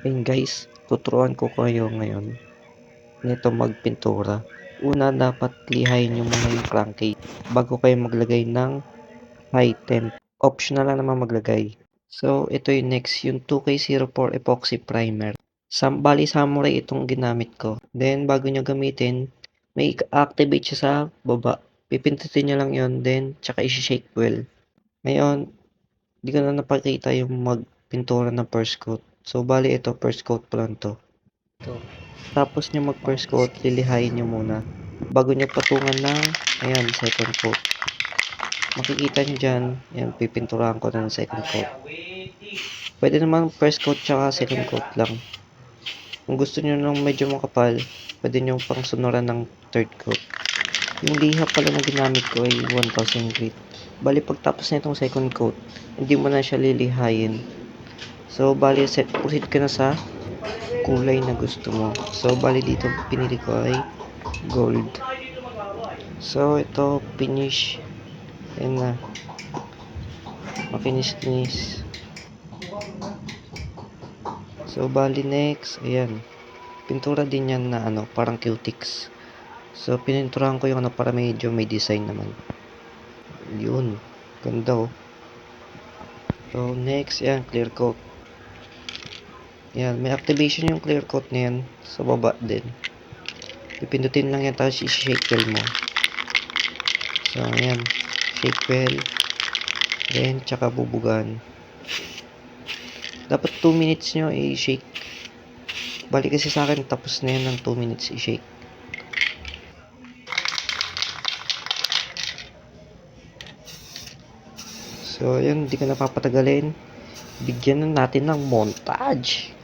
Ayun guys, tuturuan ko kayo ngayon nito magpintura. Una, dapat lihayin niyo muna yung crankcase bago kayo maglagay ng high temp. Optional lang naman maglagay. So, ito yung next, yung 2K04 epoxy primer. Bali samurai itong ginamit ko. Then, bago nyo gamitin, may activate siya sa baba. Pipindutin nyo lang yon, then tsaka isi-shake well. Ngayon, di ko na napakita yung magpintura ng first coat. So, bali ito, first coat pa lang to. Tapos nyo mag first coat, lilihayin nyo muna. Bago nyo patungan ng, ayan, second coat. Makikita nyo dyan, yan, pipinturahan ko na ng second coat. Pwede naman first coat tsaka second coat lang. Kung gusto nyo nang medyo makapal, pwede nyo pang sunuran ng third coat. Yung liha pala na ginamit ko ay 1000 grit. Bali pagtapos na itong second coat, hindi mo na siya lilihayin. So bali proceed ka na sa kulay na gusto mo. So bali dito pinili ko ay gold. So ito finish. Ayan na. Makinis-kinis. So bali next, ayan. Pintura din yan na ano, parang cutics. So pininturahan ko yung ano para medyo may design naman. Yun. Ganda oh. So next, ayan, clear coat. Ayan, may activation yung clear coat na yan sa baba din. Pipindutin lang yan tapos i-shake well mo. So ayan, shake well. Then tsaka bubugan. Dapat 2 minutes nyo i-shake. Bali kasi sa akin tapos na yan ng 2 minutes i-shake. So, yun, hindi ko napapatagalin. Bigyan na natin ng montage.